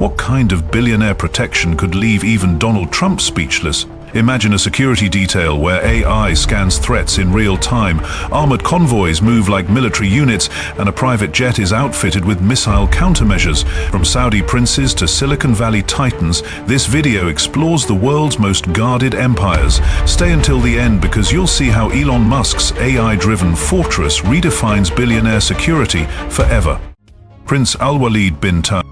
What kind of billionaire protection could leave even Donald Trump speechless? Imagine a security detail where AI scans threats in real time, armored convoys move like military units, and a private jet is outfitted with missile countermeasures. From Saudi princes to Silicon Valley titans, this video explores the world's most guarded empires. Stay until the end because you'll see how Elon Musk's AI-driven fortress redefines billionaire security forever. Prince Alwaleed bin Talal.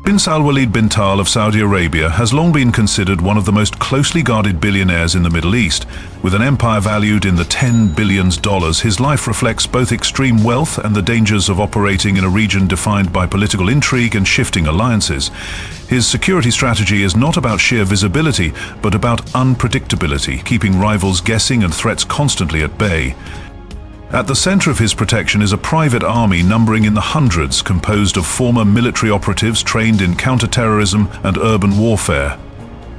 Prince Alwaleed bin Talal of Saudi Arabia has long been considered one of the most closely guarded billionaires in the Middle East. With an empire valued in the $10 billion, his life reflects both extreme wealth and the dangers of operating in a region defined by political intrigue and shifting alliances. His security strategy is not about sheer visibility, but about unpredictability, keeping rivals guessing and threats constantly at bay. At the center of his protection is a private army numbering in the hundreds, composed of former military operatives trained in counterterrorism and urban warfare.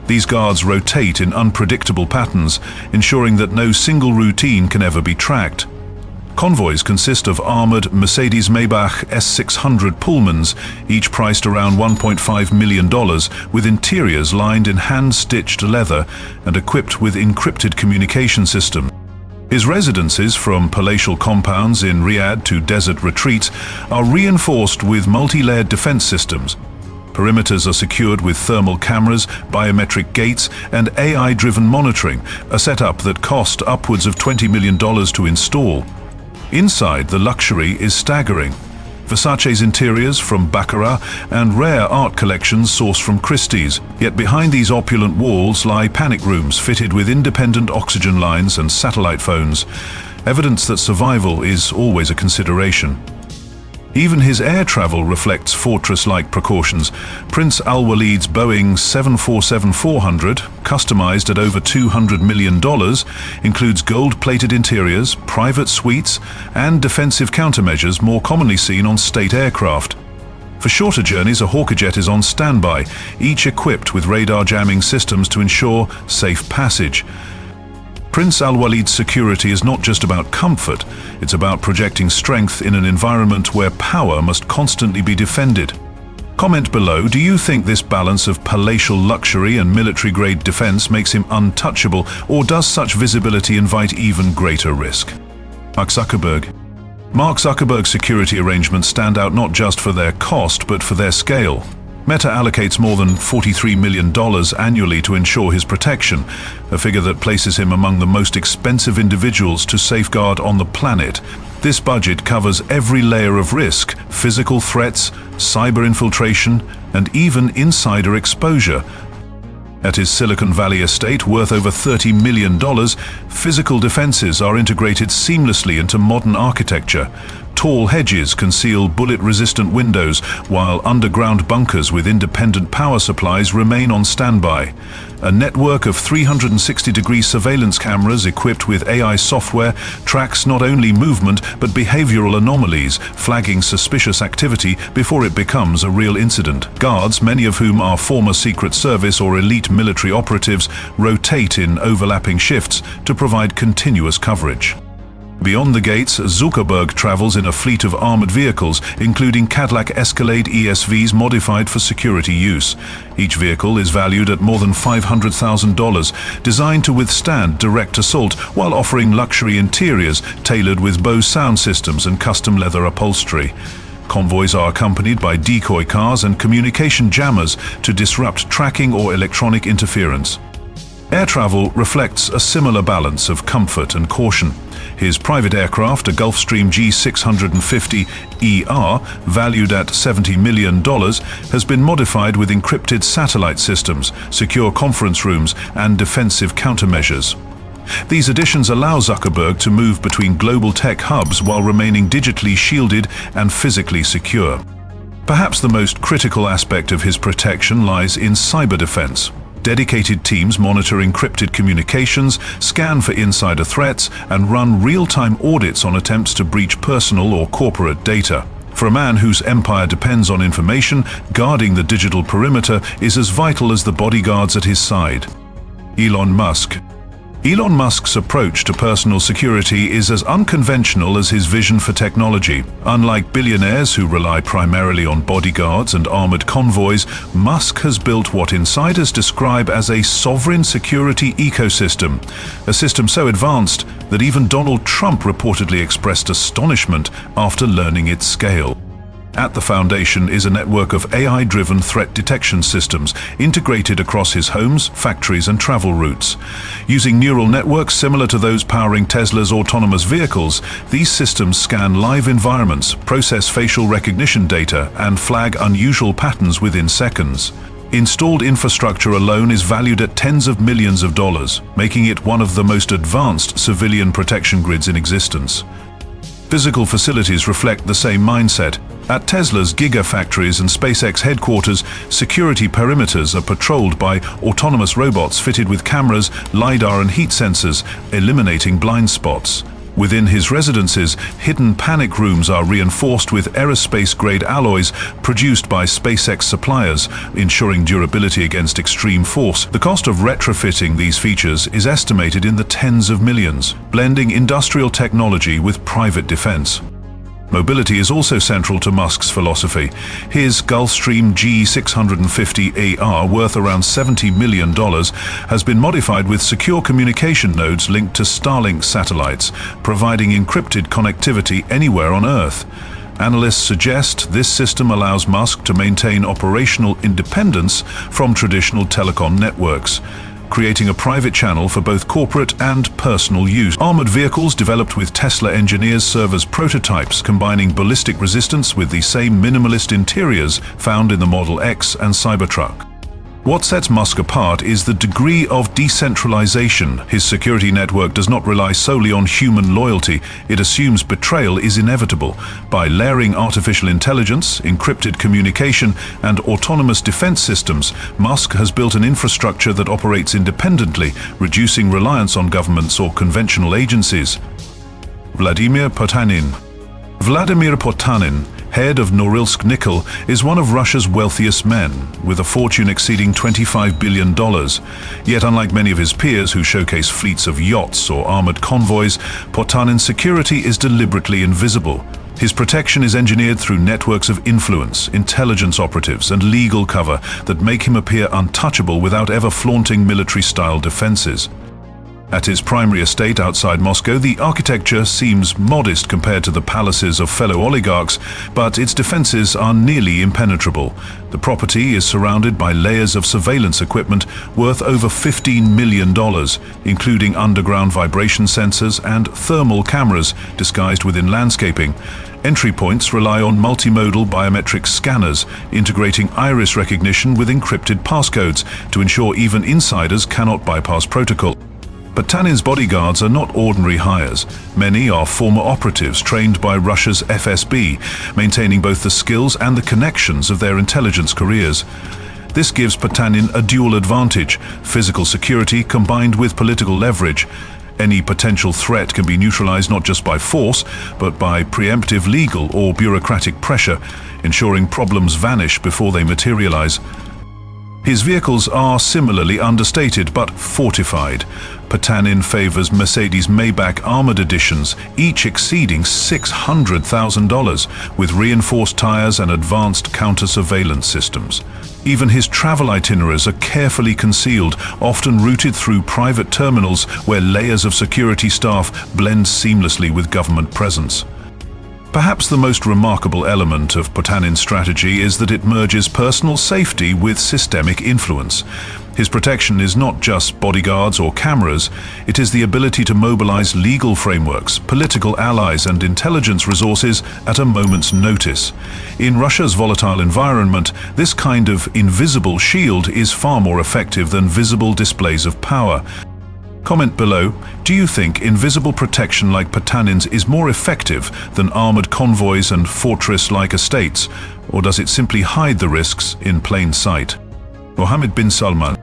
These guards rotate in unpredictable patterns, ensuring that no single routine can ever be tracked. Convoys consist of armored Mercedes-Maybach S600 Pullmans, each priced around $1.5 million, with interiors lined in hand-stitched leather and equipped with encrypted communication systems. His residences, from palatial compounds in Riyadh to desert retreats, are reinforced with multi-layered defense systems. Perimeters are secured with thermal cameras, biometric gates, and AI-driven monitoring, a setup that cost upwards of $20 million to install. Inside, the luxury is staggering. Versace's interiors from Baccarat and rare art collections sourced from Christie's. Yet behind these opulent walls lie panic rooms fitted with independent oxygen lines and satellite phones, evidence that survival is always a consideration. Even his air travel reflects fortress-like precautions. Prince Alwaleed's Boeing 747-400, customized at over $200 million, includes gold-plated interiors, private suites, and defensive countermeasures more commonly seen on state aircraft. For shorter journeys, a Hawker jet is on standby, each equipped with radar jamming systems to ensure safe passage. Prince Alwaleed's security is not just about comfort, it's about projecting strength in an environment where power must constantly be defended. Comment below, do you think this balance of palatial luxury and military-grade defense makes him untouchable, or does such visibility invite even greater risk? Mark Zuckerberg. Mark Zuckerberg's security arrangements stand out not just for their cost, but for their scale. Meta allocates more than $43 million annually to ensure his protection, a figure that places him among the most expensive individuals to safeguard on the planet. This budget covers every layer of risk: physical threats, cyber infiltration, and even insider exposure. At his Silicon Valley estate, worth over $30 million, physical defenses are integrated seamlessly into modern architecture. Tall hedges conceal bullet-resistant windows, while underground bunkers with independent power supplies remain on standby. A network of 360-degree surveillance cameras equipped with AI software tracks not only movement but behavioral anomalies, flagging suspicious activity before it becomes a real incident. Guards, many of whom are former Secret Service or elite military operatives, rotate in overlapping shifts to provide continuous coverage. Beyond the gates, Zuckerberg travels in a fleet of armored vehicles, including Cadillac Escalade ESVs modified for security use. Each vehicle is valued at more than $500,000, designed to withstand direct assault while offering luxury interiors tailored with Bose sound systems and custom leather upholstery. Convoys are accompanied by decoy cars and communication jammers to disrupt tracking or electronic interference. Air travel reflects a similar balance of comfort and caution. His private aircraft, a Gulfstream G650ER, valued at $70 million, has been modified with encrypted satellite systems, secure conference rooms, and defensive countermeasures. These additions allow Zuckerberg to move between global tech hubs while remaining digitally shielded and physically secure. Perhaps the most critical aspect of his protection lies in cyber defense. Dedicated teams monitor encrypted communications, scan for insider threats, and run real-time audits on attempts to breach personal or corporate data. For a man whose empire depends on information, guarding the digital perimeter is as vital as the bodyguards at his side. Elon Musk. Elon Musk's approach to personal security is as unconventional as his vision for technology. Unlike billionaires who rely primarily on bodyguards and armored convoys, Musk has built what insiders describe as a sovereign security ecosystem, a system so advanced that even Donald Trump reportedly expressed astonishment after learning its scale. At the foundation is a network of AI-driven threat detection systems integrated across his homes, factories and travel routes. Using neural networks similar to those powering Tesla's autonomous vehicles, these systems scan live environments, process facial recognition data, and flag unusual patterns within seconds. Installed infrastructure alone is valued at tens of millions of dollars, making it one of the most advanced civilian protection grids in existence. Physical facilities reflect the same mindset. At Tesla's gigafactories and SpaceX headquarters, security perimeters are patrolled by autonomous robots fitted with cameras, LiDAR and heat sensors, eliminating blind spots. Within his residences, hidden panic rooms are reinforced with aerospace-grade alloys produced by SpaceX suppliers, ensuring durability against extreme force. The cost of retrofitting these features is estimated in the tens of millions, blending industrial technology with private defense. Mobility is also central to Musk's philosophy. His Gulfstream G650ER, worth around $70 million, has been modified with secure communication nodes linked to Starlink satellites, providing encrypted connectivity anywhere on Earth. Analysts suggest this system allows Musk to maintain operational independence from traditional telecom networks, creating a private channel for both corporate and personal use. Armored vehicles developed with Tesla engineers serve as prototypes, combining ballistic resistance with the same minimalist interiors found in the Model X and Cybertruck. What sets Musk apart is the degree of decentralization. His security network does not rely solely on human loyalty. It assumes betrayal is inevitable. By layering artificial intelligence, encrypted communication, and autonomous defense systems, Musk has built an infrastructure that operates independently, reducing reliance on governments or conventional agencies. Vladimir Potanin. Vladimir Potanin, head of Norilsk Nickel, is one of Russia's wealthiest men, with a fortune exceeding $25 billion. Yet unlike many of his peers who showcase fleets of yachts or armored convoys, Potanin's security is deliberately invisible. His protection is engineered through networks of influence, intelligence operatives, and legal cover that make him appear untouchable without ever flaunting military-style defenses. At his primary estate outside Moscow, the architecture seems modest compared to the palaces of fellow oligarchs, but its defenses are nearly impenetrable. The property is surrounded by layers of surveillance equipment worth over $15 million, including underground vibration sensors and thermal cameras disguised within landscaping. Entry points rely on multimodal biometric scanners, integrating iris recognition with encrypted passcodes to ensure even insiders cannot bypass protocol. Potanin's bodyguards are not ordinary hires. Many are former operatives trained by Russia's FSB, maintaining both the skills and the connections of their intelligence careers. This gives Potanin a dual advantage: physical security combined with political leverage. Any potential threat can be neutralized not just by force, but by preemptive legal or bureaucratic pressure, ensuring problems vanish before they materialize. His vehicles are similarly understated but fortified. Potanin favors Mercedes Maybach armored editions, each exceeding $600,000, with reinforced tires and advanced counter-surveillance systems. Even his travel itineraries are carefully concealed, often routed through private terminals where layers of security staff blend seamlessly with government presence. Perhaps the most remarkable element of Potanin's strategy is that it merges personal safety with systemic influence. His protection is not just bodyguards or cameras, it is the ability to mobilize legal frameworks, political allies and intelligence resources at a moment's notice. In Russia's volatile environment, this kind of invisible shield is far more effective than visible displays of power. Comment below, do you think invisible protection like Potanin's is more effective than armored convoys and fortress-like estates, or does it simply hide the risks in plain sight? Mohammed bin Salman.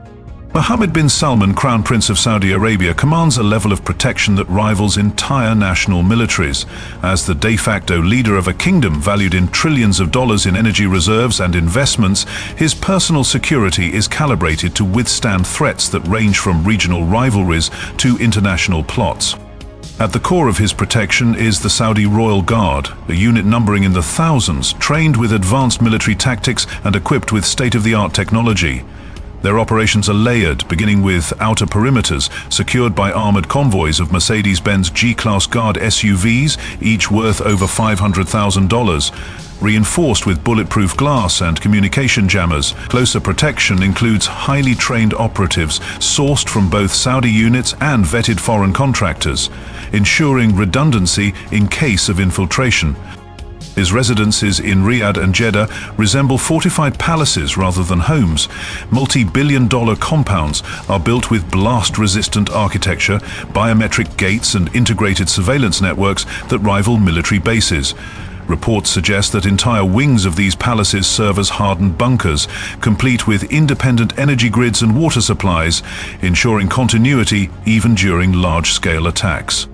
Mohammed bin Salman, Crown Prince of Saudi Arabia, commands a level of protection that rivals entire national militaries. As the de facto leader of a kingdom valued in trillions of dollars in energy reserves and investments, his personal security is calibrated to withstand threats that range from regional rivalries to international plots. At the core of his protection is the Saudi Royal Guard, a unit numbering in the thousands, trained with advanced military tactics and equipped with state-of-the-art technology. Their operations are layered, beginning with outer perimeters, secured by armored convoys of Mercedes-Benz G-Class Guard SUVs, each worth over $500,000, reinforced with bulletproof glass and communication jammers. Closer protection includes highly trained operatives sourced from both Saudi units and vetted foreign contractors, ensuring redundancy in case of infiltration. His residences in Riyadh and Jeddah resemble fortified palaces rather than homes. Multi-billion-dollar compounds are built with blast-resistant architecture, biometric gates and integrated surveillance networks that rival military bases. Reports suggest that entire wings of these palaces serve as hardened bunkers, complete with independent energy grids and water supplies, ensuring continuity even during large-scale attacks.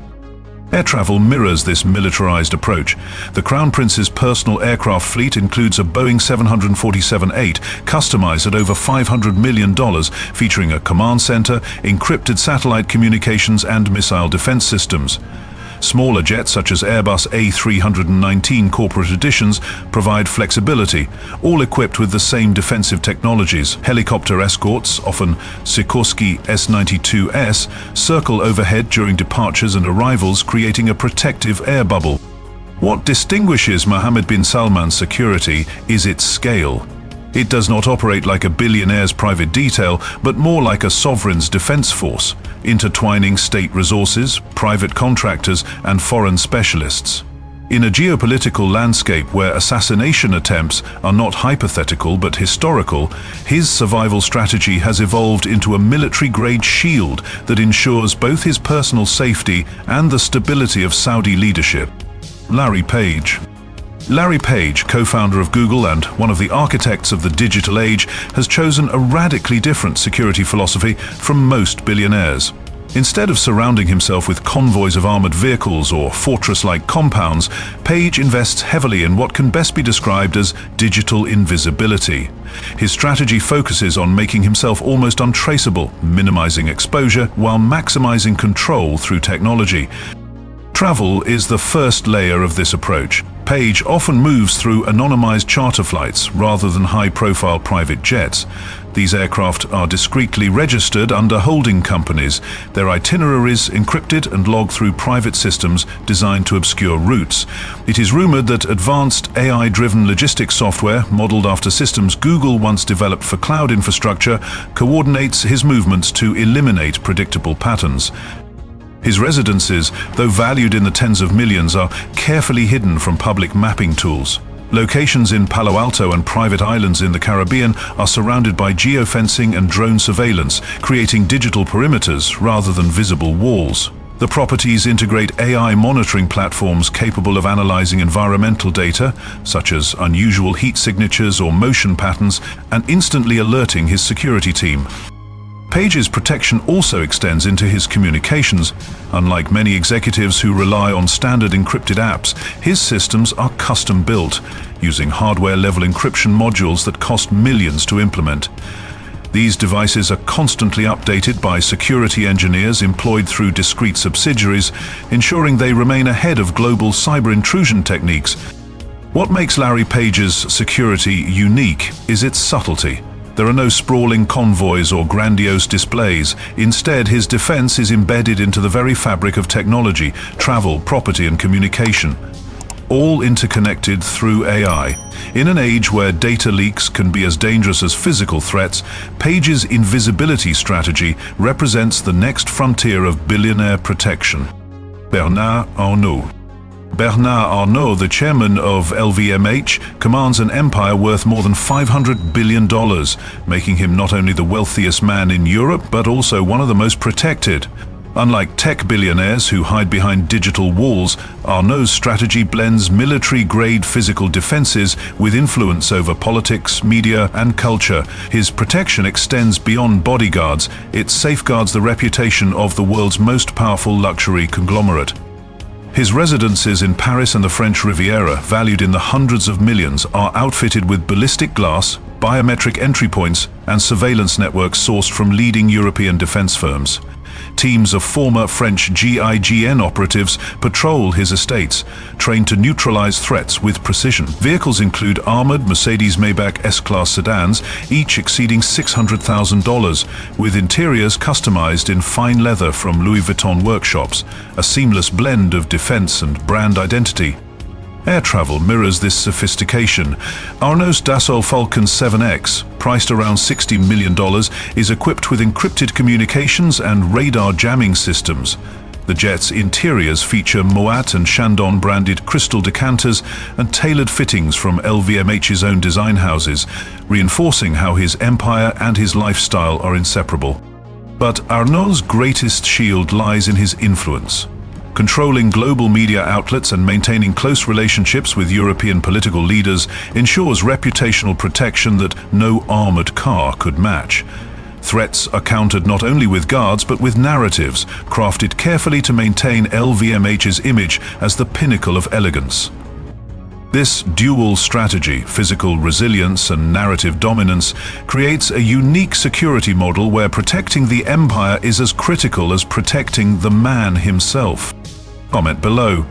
Air travel mirrors this militarized approach. The Crown Prince's personal aircraft fleet includes a Boeing 747-8, customized at over $500 million, featuring a command center, encrypted satellite communications and missile defense systems. Smaller jets such as Airbus A319 corporate editions provide flexibility, all equipped with the same defensive technologies. Helicopter escorts, often Sikorsky S-92S, circle overhead during departures and arrivals, creating a protective air bubble. What distinguishes Mohammed bin Salman's security is its scale. It does not operate like a billionaire's private detail, but more like a sovereign's defense force, intertwining state resources, private contractors, and foreign specialists. In a geopolitical landscape where assassination attempts are not hypothetical but historical, his survival strategy has evolved into a military-grade shield that ensures both his personal safety and the stability of Saudi leadership. Larry Page. Larry Page, co-founder of Google and one of the architects of the digital age, has chosen a radically different security philosophy from most billionaires. Instead of surrounding himself with convoys of armored vehicles or fortress-like compounds, Page invests heavily in what can best be described as digital invisibility. His strategy focuses on making himself almost untraceable, minimizing exposure while maximizing control through technology. Travel is the first layer of this approach. Page often moves through anonymized charter flights rather than high-profile private jets. These aircraft are discreetly registered under holding companies, their itineraries encrypted and logged through private systems designed to obscure routes. It is rumored that advanced AI-driven logistics software, modeled after systems Google once developed for cloud infrastructure, coordinates his movements to eliminate predictable patterns. His residences, though valued in the tens of millions, are carefully hidden from public mapping tools. Locations in Palo Alto and private islands in the Caribbean are surrounded by geofencing and drone surveillance, creating digital perimeters rather than visible walls. The properties integrate AI monitoring platforms capable of analyzing environmental data, such as unusual heat signatures or motion patterns, and instantly alerting his security team. Page's protection also extends into his communications. Unlike many executives who rely on standard encrypted apps, his systems are custom-built, using hardware-level encryption modules that cost millions to implement. These devices are constantly updated by security engineers employed through discrete subsidiaries, ensuring they remain ahead of global cyber intrusion techniques. What makes Larry Page's security unique is its subtlety. There are no sprawling convoys or grandiose displays. Instead, his defense is embedded into the very fabric of technology, travel, property, and communication, all interconnected through AI. In an age where data leaks can be as dangerous as physical threats, Page's invisibility strategy represents the next frontier of billionaire protection. Bernard Arnault. Bernard Arnault, the chairman of LVMH, commands an empire worth more than $500 billion, making him not only the wealthiest man in Europe, but also one of the most protected. Unlike tech billionaires who hide behind digital walls, Arnault's strategy blends military-grade physical defenses with influence over politics, media, and culture. His protection extends beyond bodyguards. It safeguards the reputation of the world's most powerful luxury conglomerate. His residences in Paris and the French Riviera, valued in the hundreds of millions, are outfitted with ballistic glass, biometric entry points, and surveillance networks sourced from leading European defense firms. Teams of former French GIGN operatives patrol his estates, trained to neutralize threats with precision. Vehicles include armored Mercedes-Maybach S-Class sedans, each exceeding $600,000, with interiors customized in fine leather from Louis Vuitton workshops, a seamless blend of defense and brand identity. Air travel mirrors this sophistication. Arnault's Dassault Falcon 7X, priced around $60 million, is equipped with encrypted communications and radar jamming systems. The jet's interiors feature Moat and Chandon branded crystal decanters and tailored fittings from LVMH's own design houses, reinforcing how his empire and his lifestyle are inseparable. But Arnault's greatest shield lies in his influence. Controlling global media outlets and maintaining close relationships with European political leaders ensures reputational protection that no armored car could match. Threats are countered not only with guards but with narratives, crafted carefully to maintain LVMH's image as the pinnacle of elegance. This dual strategy, physical resilience and narrative dominance, creates a unique security model where protecting the empire is as critical as protecting the man himself. Comment below.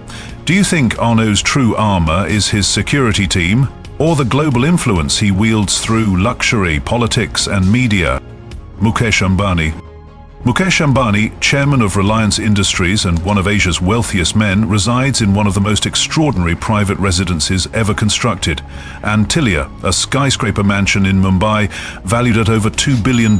Do you think Arnault's true armor is his security team, or the global influence he wields through luxury, politics, and media? Mukesh Ambani. Mukesh Ambani, chairman of Reliance Industries and one of Asia's wealthiest men, resides in one of the most extraordinary private residences ever constructed, Antilia, a skyscraper mansion in Mumbai valued at over $2 billion.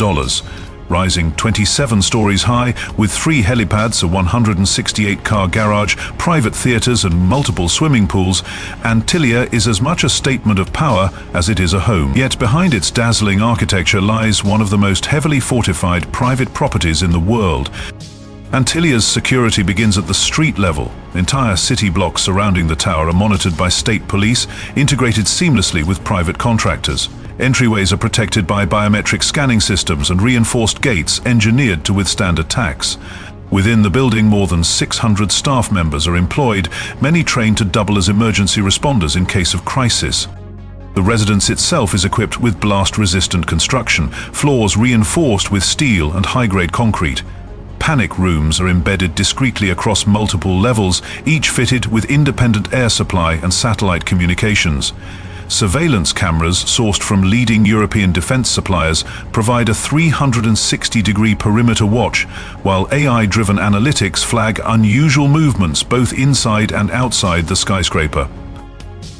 Rising 27 stories high, with 3 helipads, a 168-car garage, private theaters and multiple swimming pools, Antilia is as much a statement of power as it is a home. Yet behind its dazzling architecture lies one of the most heavily fortified private properties in the world. Antilia's security begins at the street level. Entire city blocks surrounding the tower are monitored by state police, integrated seamlessly with private contractors. Entryways are protected by biometric scanning systems and reinforced gates engineered to withstand attacks. Within the building, more than 600 staff members are employed, many trained to double as emergency responders in case of crisis. The residence itself is equipped with blast-resistant construction, floors reinforced with steel and high-grade concrete. Panic rooms are embedded discreetly across multiple levels, each fitted with independent air supply and satellite communications. Surveillance cameras sourced from leading European defense suppliers provide a 360-degree perimeter watch, while AI-driven analytics flag unusual movements both inside and outside the skyscraper.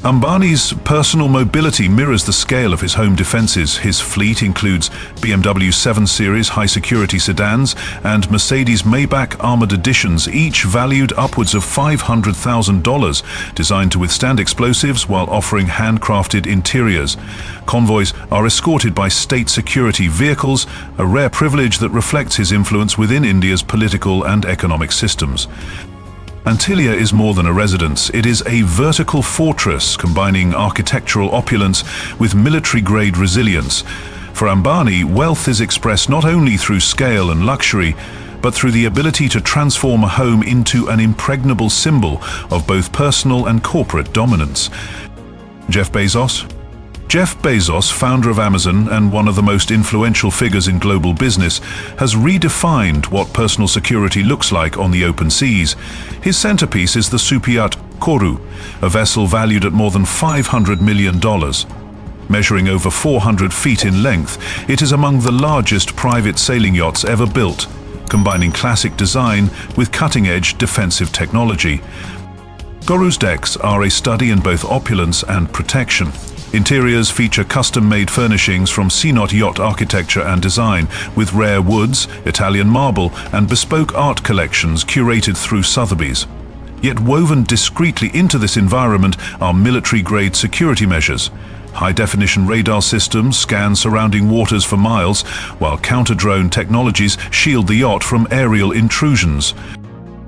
Ambani's personal mobility mirrors the scale of his home defenses. His fleet includes BMW 7 Series high-security sedans and Mercedes-Maybach armored editions, each valued upwards of $500,000, designed to withstand explosives while offering handcrafted interiors. Convoys are escorted by state security vehicles, a rare privilege that reflects his influence within India's political and economic systems. Antilia is more than a residence. It is a vertical fortress combining architectural opulence with military-grade resilience. For Ambani, wealth is expressed not only through scale and luxury, but through the ability to transform a home into an impregnable symbol of both personal and corporate dominance. Jeff Bezos? Jeff Bezos, founder of Amazon and one of the most influential figures in global business, has redefined what personal security looks like on the open seas. His centerpiece is the super-yacht Koru, a vessel valued at more than $500 million. Measuring over 400 feet in length, it is among the largest private sailing yachts ever built, combining classic design with cutting-edge defensive technology. Koru's decks are a study in both opulence and protection. Interiors feature custom-made furnishings from Cnot yacht architecture and design, with rare woods, Italian marble, and bespoke art collections curated through Sotheby's. Yet woven discreetly into this environment are military-grade security measures. High-definition radar systems scan surrounding waters for miles, while counter-drone technologies shield the yacht from aerial intrusions.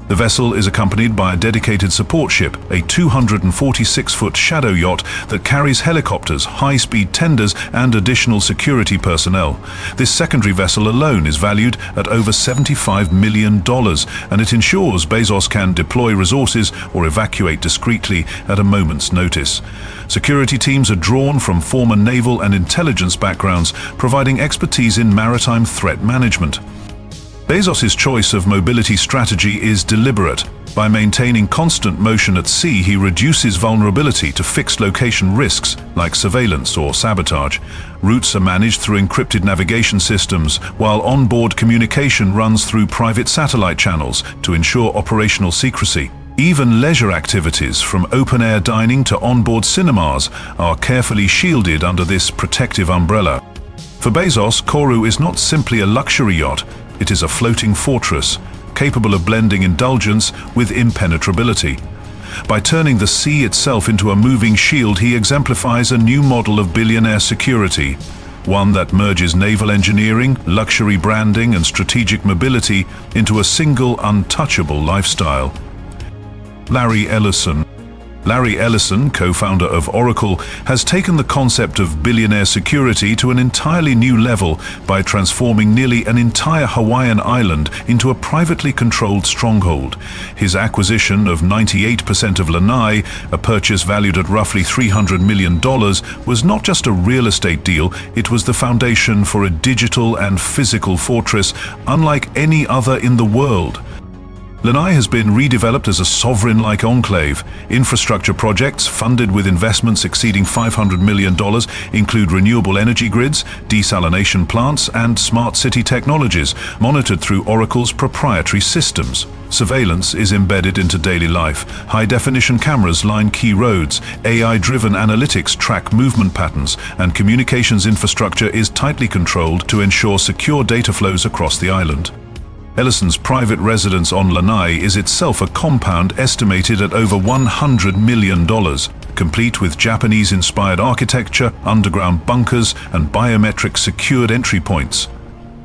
The vessel is accompanied by a dedicated support ship, a 246-foot shadow yacht that carries helicopters, high-speed tenders, and additional security personnel. This secondary vessel alone is valued at over $75 million, and it ensures Bezos can deploy resources or evacuate discreetly at a moment's notice. Security teams are drawn from former naval and intelligence backgrounds, providing expertise in maritime threat management. Bezos' choice of mobility strategy is deliberate. By maintaining constant motion at sea, he reduces vulnerability to fixed location risks like surveillance or sabotage. Routes are managed through encrypted navigation systems, while onboard communication runs through private satellite channels to ensure operational secrecy. Even leisure activities, from open-air dining to onboard cinemas, are carefully shielded under this protective umbrella. For Bezos, Kourou is not simply a luxury yacht. It is a floating fortress, capable of blending indulgence with impenetrability. By turning the sea itself into a moving shield, he exemplifies a new model of billionaire security, one that merges naval engineering, luxury branding, and strategic mobility into a single, untouchable lifestyle. Larry Ellison, co-founder of Oracle, has taken the concept of billionaire security to an entirely new level by transforming nearly an entire Hawaiian island into a privately controlled stronghold. His acquisition of 98% of Lanai, a purchase valued at roughly $300 million, was not just a real estate deal, it was the foundation for a digital and physical fortress unlike any other in the world. Lanai has been redeveloped as a sovereign-like enclave. Infrastructure projects, funded with investments exceeding $500 million, include renewable energy grids, desalination plants, and smart city technologies, monitored through Oracle's proprietary systems. Surveillance is embedded into daily life. High-definition cameras line key roads, AI-driven analytics track movement patterns, and communications infrastructure is tightly controlled to ensure secure data flows across the island. Ellison's private residence on Lanai is itself a compound estimated at over $100 million, complete with Japanese-inspired architecture, underground bunkers, and biometric secured entry points.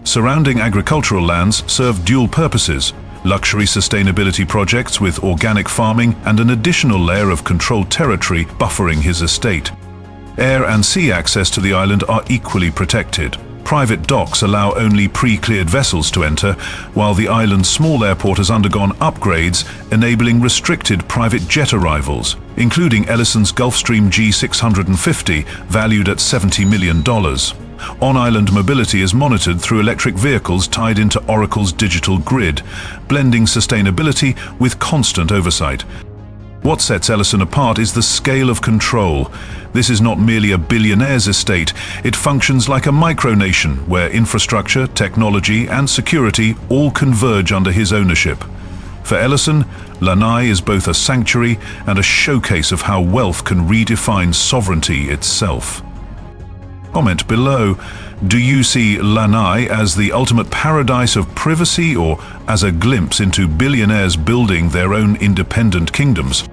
Surrounding agricultural lands serve dual purposes: luxury sustainability projects with organic farming and an additional layer of controlled territory buffering his estate. Air and sea access to the island are equally protected. Private docks allow only pre-cleared vessels to enter, while the island's small airport has undergone upgrades, enabling restricted private jet arrivals, including Ellison's Gulfstream G650, valued at $70 million. On-island mobility is monitored through electric vehicles tied into Oracle's digital grid, blending sustainability with constant oversight. What sets Ellison apart is the scale of control. This is not merely a billionaire's estate, it functions like a micronation where infrastructure, technology, and security all converge under his ownership. For Ellison, Lanai is both a sanctuary and a showcase of how wealth can redefine sovereignty itself. Comment below. Do you see Lanai as the ultimate paradise of privacy, or as a glimpse into billionaires building their own independent kingdoms?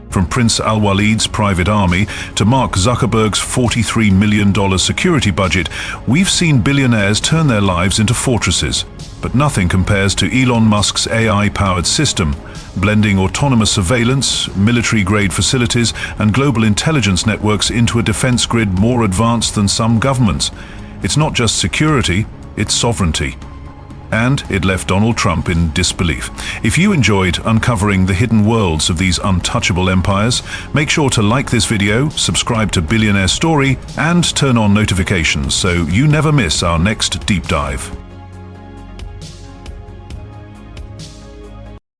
From Prince Alwaleed's private army to Mark Zuckerberg's $43 million security budget, we've seen billionaires turn their lives into fortresses. But nothing compares to Elon Musk's AI-powered system, blending autonomous surveillance, military-grade facilities, and global intelligence networks into a defense grid more advanced than some governments. It's not just security, it's sovereignty. And it left Donald Trump in disbelief. If you enjoyed uncovering the hidden worlds of these untouchable empires, make sure to like this video, subscribe to Billionaire Story, and turn on notifications so you never miss our next deep dive.